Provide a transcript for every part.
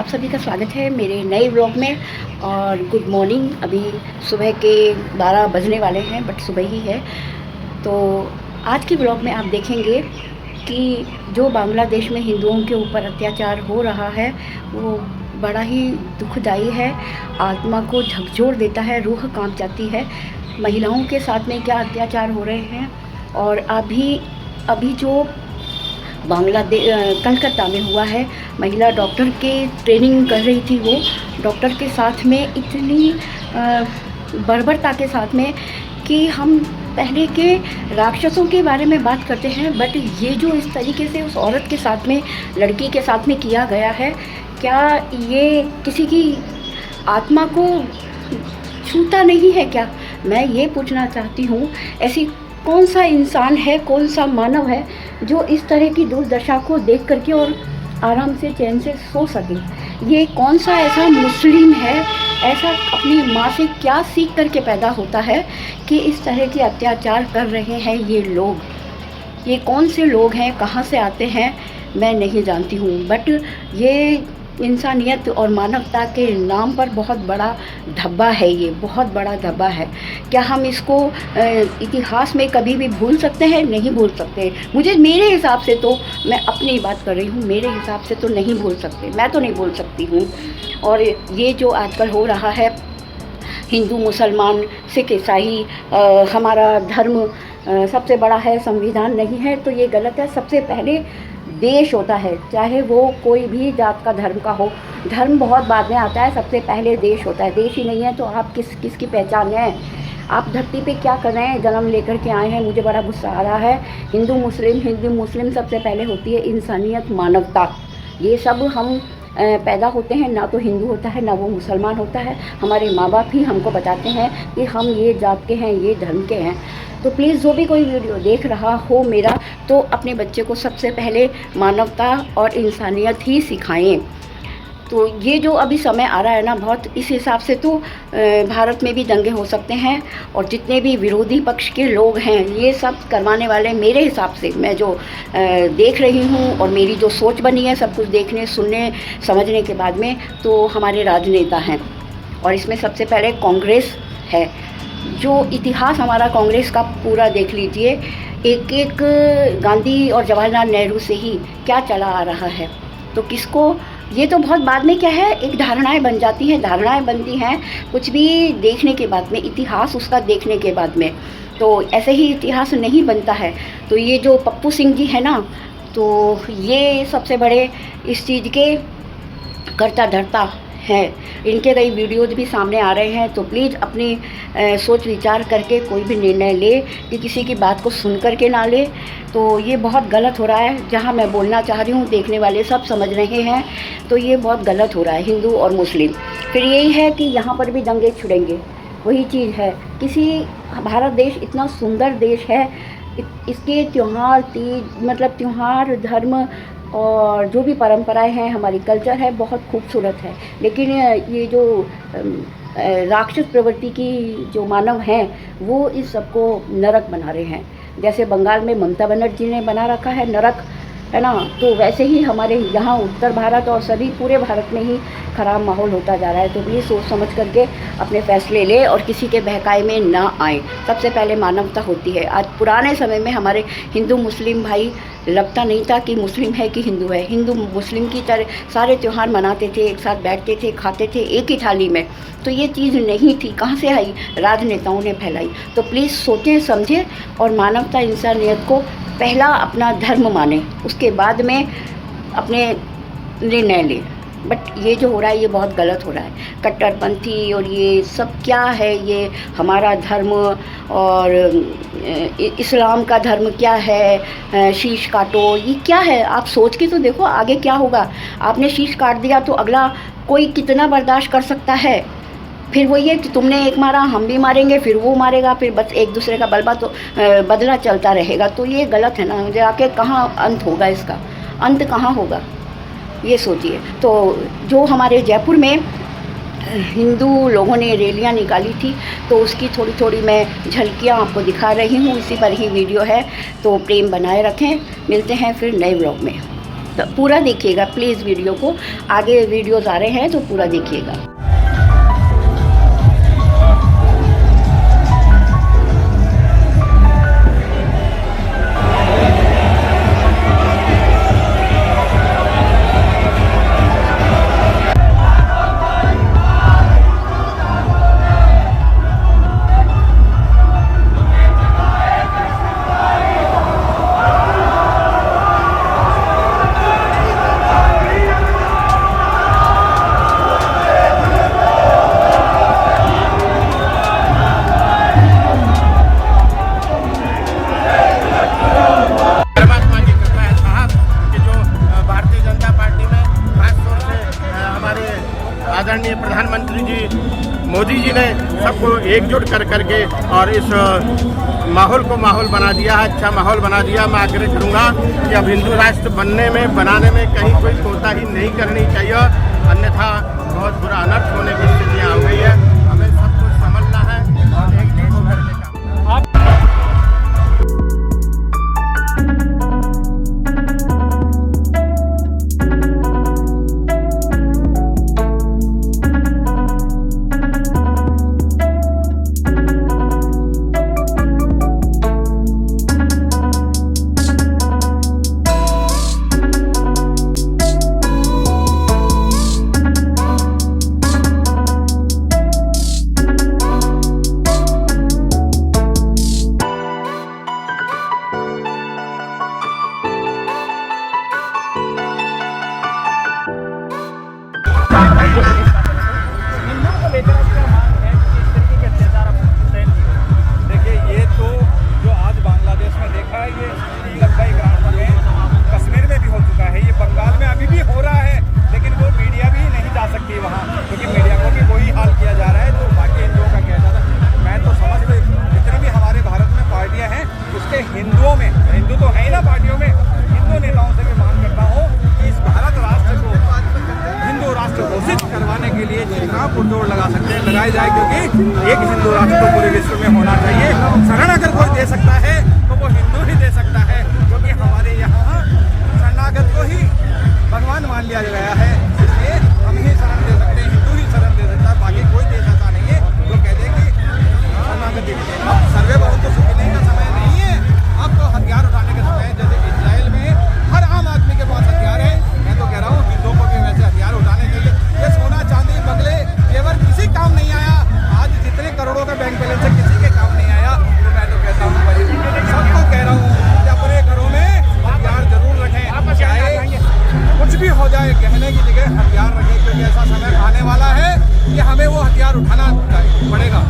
आप सभी का स्वागत है मेरे नए व्लॉग में। और गुड मॉर्निंग। अभी सुबह के 12 बजने वाले हैं, बट सुबह ही है। तो आज के व्लॉग में आप देखेंगे कि जो बांग्लादेश में हिंदुओं के ऊपर अत्याचार हो रहा है वो बड़ा ही दुखदाई है, आत्मा को झकझोर देता है, रूह कांप जाती है। महिलाओं के साथ में क्या अत्याचार हो रहे हैं। और अभी जो बांग्लादेश कलकत्ता में हुआ है, महिला डॉक्टर के ट्रेनिंग कर रही थी, वो डॉक्टर के साथ में इतनी बर्बरता के साथ में कि हम पहले के राक्षसों के बारे में बात करते हैं, बट ये जो इस तरीके से उस औरत के साथ में, लड़की के साथ में किया गया है, क्या ये किसी की आत्मा को छूता नहीं है क्या? मैं ये पूछना चाहती हूँ, ऐसी कौन सा इंसान है, कौन सा मानव है जो इस तरह की दुर्दशा को देख करके और आराम से चैन से सो सके? ये कौन सा ऐसा मुस्लिम है, ऐसा अपनी माँ से क्या सीख करके पैदा होता है कि इस तरह के अत्याचार कर रहे हैं ये लोग? ये कौन से लोग हैं, कहाँ से आते हैं, मैं नहीं जानती हूँ। बट ये इंसानियत और मानवता के नाम पर बहुत बड़ा धब्बा है, ये बहुत बड़ा धब्बा है। क्या हम इसको इतिहास में कभी भी भूल सकते हैं? नहीं भूल सकते। मेरे हिसाब से तो, मैं अपनी बात कर रही हूँ, मेरे हिसाब से तो नहीं भूल सकते, मैं तो नहीं भूल सकती हूँ। और ये जो आजकल हो रहा है, हिंदू मुसलमान सिख ईसाई, हमारा धर्म सबसे बड़ा है, संविधान नहीं है, तो ये गलत है। सबसे पहले देश होता है, चाहे वो कोई भी जात का धर्म का हो। धर्म बहुत बाद में आता है, सबसे पहले देश होता है। देश ही नहीं है तो आप किसकी पहचान है? आप धरती पे क्या कर रहे हैं? जन्म लेकर के आए हैं। मुझे बड़ा गुस्सा आ रहा है। हिंदू मुस्लिम सबसे पहले होती है इंसानियत, मानवता। ये सब हम पैदा होते हैं, ना तो हिंदू होता है ना वो मुसलमान होता है। हमारे माँ बाप ही हमको बताते हैं कि हम ये जात के हैं, ये धर्म के हैं। तो प्लीज़ जो भी कोई वीडियो देख रहा हो मेरा, तो अपने बच्चे को सबसे पहले मानवता और इंसानियत ही सिखाएं। तो ये जो अभी समय आ रहा है ना, बहुत इस हिसाब से तो भारत में भी दंगे हो सकते हैं। और जितने भी विरोधी पक्ष के लोग हैं, ये सब करवाने वाले, मेरे हिसाब से, मैं जो देख रही हूँ और मेरी जो सोच बनी है सब कुछ देखने सुनने समझने के बाद में, तो हमारे राजनेता हैं। और इसमें सबसे पहले कांग्रेस है। जो इतिहास हमारा कांग्रेस का पूरा देख लीजिए, एक गांधी और जवाहरलाल नेहरू से ही क्या चला आ रहा है। तो किसको, ये तो बहुत बाद में क्या है, एक धारणाएं बन जाती हैं, धारणाएं बनती हैं कुछ भी देखने के बाद में, इतिहास उसका देखने के बाद में। तो ऐसे ही इतिहास नहीं बनता है। तो ये जो पप्पू सिंह जी है ना, तो ये सबसे बड़े इस चीज़ के करता धरता है। इनके कई वीडियोज़ भी सामने आ रहे हैं। तो प्लीज़ अपनी सोच विचार करके कोई भी निर्णय ले, कि किसी की बात को सुन करके ना ले। तो ये बहुत गलत हो रहा है। जहाँ मैं बोलना चाह रही हूँ, देखने वाले सब समझ रहे हैं, तो ये बहुत गलत हो रहा है, हिंदू और मुस्लिम। फिर यही है कि यहाँ पर भी दंगे छिड़ेंगे, वही चीज़ है। भारत देश इतना सुंदर देश है, इसके त्यौहार, तीज, मतलब त्यौहार, धर्म और जो भी परंपराएं हैं, हमारी कल्चर है, बहुत खूबसूरत है। लेकिन ये जो राक्षस प्रवृत्ति की जो मानव हैं, वो इस सबको नरक बना रहे हैं। जैसे बंगाल में ममता बनर्जी ने बना रखा है नरक, है ना, तो वैसे ही हमारे यहाँ उत्तर भारत और सभी पूरे भारत में ही ख़राब माहौल होता जा रहा है। तो ये सोच समझ करके अपने फैसले ले और किसी के बहकाए में ना आए। सबसे पहले मानवता होती है। आज पुराने समय में हमारे हिंदू मुस्लिम भाई, लगता नहीं था कि मुस्लिम है कि हिंदू है। हिंदू मुस्लिम की तरह सारे त्यौहार मनाते थे, एक साथ बैठते थे, खाते थे एक ही थाली में। तो ये चीज़ नहीं थी, कहाँ से आई? राजनेताओं ने फैलाई। तो प्लीज़ सोचें समझें और मानवता, इंसानियत को पहला अपना धर्म माने, उसके बाद में अपने निर्णय लें। बट ये जो हो रहा है, ये बहुत गलत हो रहा है। कट्टरपंथी और ये सब क्या है? ये हमारा धर्म और इस्लाम का धर्म क्या है? शीश काटो, ये क्या है? आप सोच के तो देखो आगे क्या होगा। आपने शीश काट दिया तो अगला कोई कितना बर्दाश्त कर सकता है? फिर वो ये कि तुमने एक मारा, हम भी मारेंगे, फिर वो मारेगा, फिर बस एक दूसरे का बदला चलता रहेगा। तो ये गलत है ना। जाके कहाँ अंत होगा इसका? अंत कहाँ होगा, ये सोचिए। तो जो हमारे जयपुर में हिंदू लोगों ने रैलियाँ निकाली थी, तो उसकी थोड़ी थोड़ी मैं झलकियाँ आपको दिखा रही हूँ। इसी पर ही वीडियो है, तो प्रेम बनाए रखें। मिलते हैं फिर नए व्लॉग में। तो पूरा देखिएगा प्लीज़ वीडियो को, आगे वीडियोज़ आ रहे हैं तो पूरा देखिएगा। आदरणीय प्रधानमंत्री जी मोदी जी ने सबको एकजुट कर करके और इस माहौल को माहौल बना दिया है, अच्छा माहौल बना दिया। मैं आग्रह करूंगा कि अब हिंदू राष्ट्र बनाने में कहीं कोई कोताही नहीं करनी चाहिए, अन्यथा बहुत बुरा अनर्थ होने की स्थितियाँ हो गई है। हमें सब कुछ समझना है और एकजुट होकर के काम। देखिए, ये तो जो आज बांग्लादेश में देखा है, ये श्रीलंकाई ग्राउंड में कश्मीर में भी हो चुका है, ये बंगाल में अभी भी हो रहा है, लेकिन वो मीडिया भी नहीं जा सकती वहाँ, क्योंकि मीडिया को भी वही हाल किया जा रहा है। तो बाकी हिंदुओं का क्या जाता है, मैं तो समझ जितनी भी हमारे भारत में पार्टियाँ हैं, उसके हिंदुओं में, हिंदू तो है ही ना पार्टियों में, हिंदू नेताओं से भी मांग करता हूँ कि इस भारत राष्ट्र को हिंदू राष्ट्र घोषित करवाने के लिए जितना पुरजोर लगा सकते हैं लगाई जाए, क्योंकि एक हिंदू राष्ट्र तो पूरे विश्व में होना चाहिए। शरण अगर कोई दे सकता है तो वो हिंदू ही दे सकता है, क्योंकि हमारे यहाँ शरणागत को ही भगवान मान लिया गया है, इसलिए हम ही शरण दे सकते हैं, हिंदू ही शरण दे सकता है, बाकी कोई देश ऐसा नहीं है जो कह दे कि शरणागति। अब सर्वे बहुत तो सुखी नहीं का समय नहीं है, अब तो हथियार उठाने का समय है। जैसे इजराइल में हर आम आदमी के पास हथियार है, मैं तो कह रहा हूँ हिंदुओं को भी वैसे हथियार उठाने चाहिए। ये सोना चांदी बगले जेवर किसी काम नहीं आया, आज जितने करोड़ों का बैंक बैलेंस है किसी के काम नहीं आया। तो मैं तो कहता हूँ भाई सबको कह रहा हूँ कि अपने घरों में हथियार जरूर रखें, चाहे कुछ भी हो जाए, कहने की जगह हथियार रखें, क्योंकि ऐसा समय आने वाला है कि हमें वो हथियार उठाना पड़ेगा।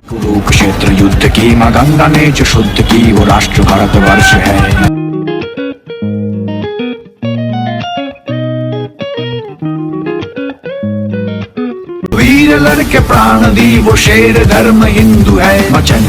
कुरुक्षेत्र युद्ध की मां गंगा ने जो शुद्ध की, वो राष्ट्र भारतवर्ष है। वीर लड़के प्राण दी, वो शेर धर्म हिंदू है। वचन